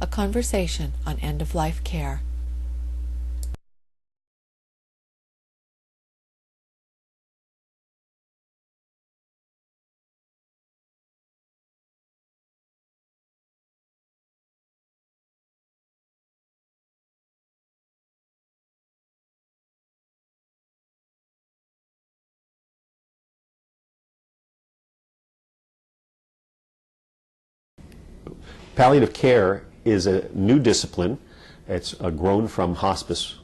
a conversation on end-of-life care. Palliative care is a new discipline. It's grown from hospice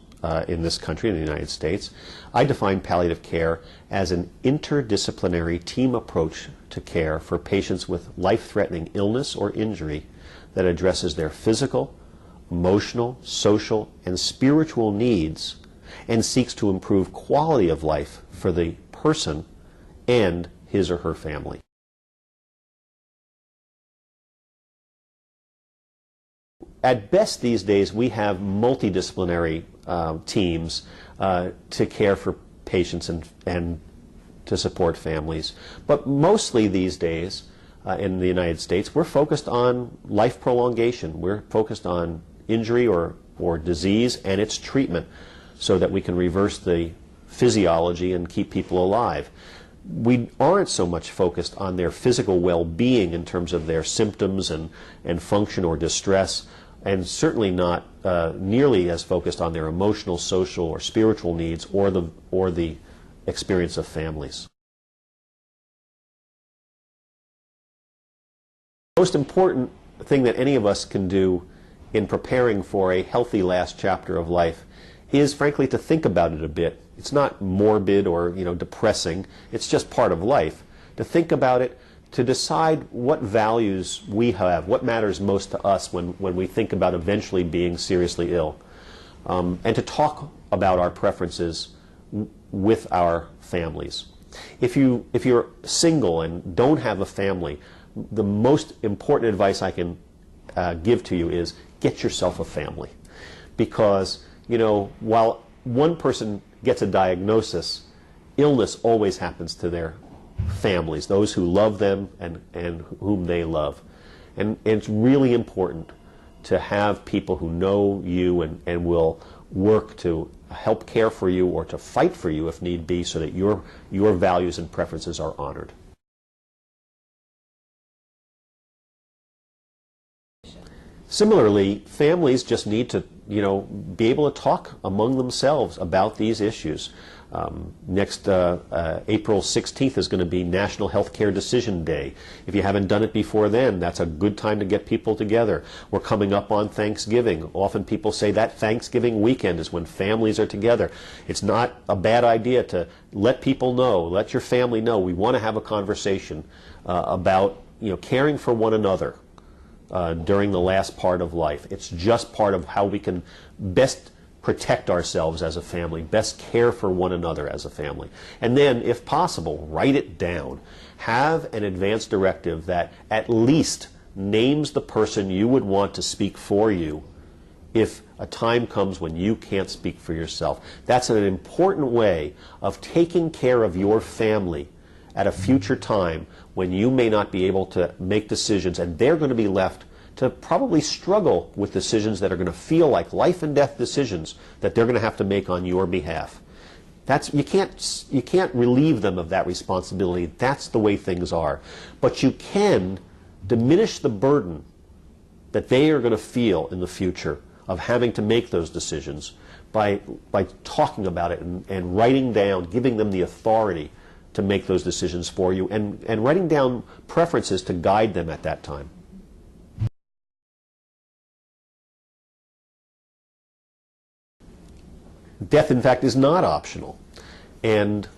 in this country, in the United States. I define palliative care as an interdisciplinary team approach to care for patients with life-threatening illness or injury that addresses their physical, emotional, social, and spiritual needs and seeks to improve quality of life for the person and his or her family. At best these days, we have multidisciplinary teams to care for patients and to support families. But mostly these days in the United States, we're focused on life prolongation. We're focused on injury or disease and its treatment so that we can reverse the physiology and keep people alive. We aren't so much focused on their physical well-being in terms of their symptoms and function or distress, and certainly not nearly as focused on their emotional, social, or spiritual needs or the experience of families. The most important thing that any of us can do in preparing for a healthy last chapter of life is, frankly, to think about it a bit. It's not morbid or depressing. It's just part of life. To think about it, to decide what values we have, what matters most to us when we think about eventually being seriously ill, and to talk about our preferences with our families. If you're single and don't have a family, the most important advice I can give to you is get yourself a family. Because, while one person gets a diagnosis, illness always happens to their families, those who love them and whom they love. And it's really important to have people who know you and will work to help care for you or to fight for you if need be, so that your values and preferences are honored. Similarly, families just need to, be able to talk among themselves about these issues. Next April 16th is going to be National Healthcare Decision Day. If you haven't done it before then, that's a good time to get people together. We're coming up on Thanksgiving. Often people say that Thanksgiving weekend is when families are together. It's not a bad idea to let people know, let your family know, we want to have a conversation about caring for one another during the last part of life. It's just part of how we can best protect ourselves as a family, best care for one another as a family. And then, if possible, write it down. Have an advance directive that at least names the person you would want to speak for you if a time comes when you can't speak for yourself. That's an important way of taking care of your family at a future time when you may not be able to make decisions, and they're going to be left to probably struggle with decisions that are going to feel like life and death decisions that they're going to have to make on your behalf. You can't relieve them of that responsibility. That's the way things are. But you can diminish the burden that they are going to feel in the future of having to make those decisions by talking about it and writing down, giving them the authority to make those decisions for you, and writing down preferences to guide them at that time. Death, in fact, is not optional, and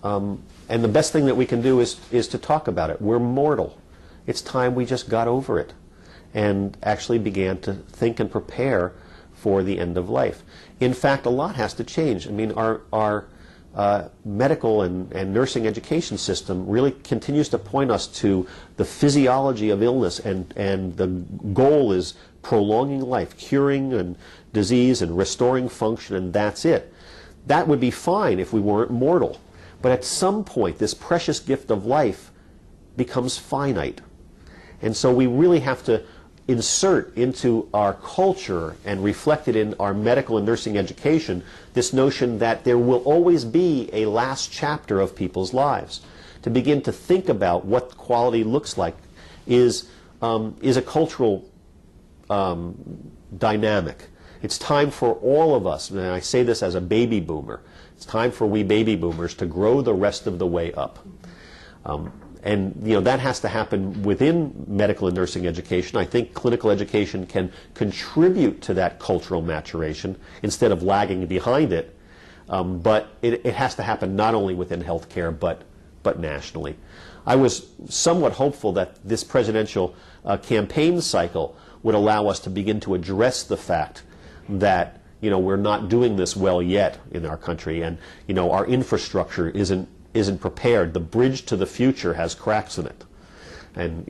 the best thing that we can do is to talk about it. We're mortal. It's time we just got over it and actually began to think and prepare for the end of life. In fact, a lot has to change. I mean, our medical and nursing education system really continues to point us to the physiology of illness, and the goal is prolonging life, curing and disease and restoring function, and that's it. That would be fine if we weren't mortal. But at some point, this precious gift of life becomes finite. And so we really have to insert into our culture and reflected in our medical and nursing education this notion that there will always be a last chapter of people's lives. To begin to think about what quality looks like is a cultural dynamic. It's time for all of us, and I say this as a baby boomer, it's time for we baby boomers to grow the rest of the way up. And that has to happen within medical and nursing education. I think clinical education can contribute to that cultural maturation instead of lagging behind it. But it has to happen not only within healthcare but nationally. I was somewhat hopeful that this presidential campaign cycle would allow us to begin to address the fact that we're not doing this well yet in our country, and our infrastructure isn't prepared. The bridge to the future has cracks in it, and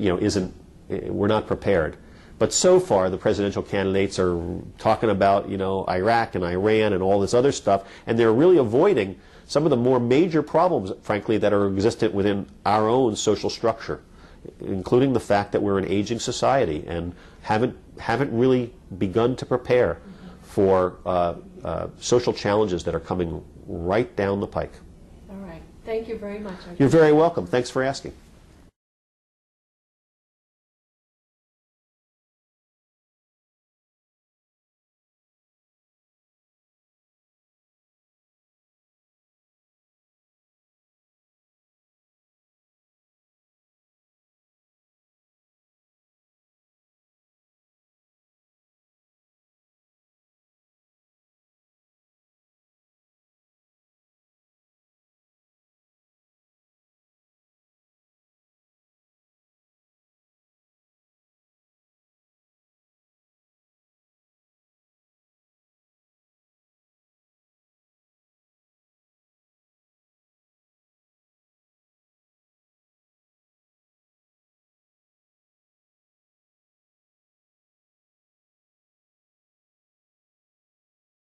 we're not prepared. But so far, the presidential candidates are talking about Iraq and Iran and all this other stuff, and they're really avoiding some of the more major problems, frankly, that are existent within our own social structure, including the fact that we're an aging society and haven't really begun to prepare for social challenges that are coming right down the pike. All right. Thank you very much. You're very welcome. Thanks for asking.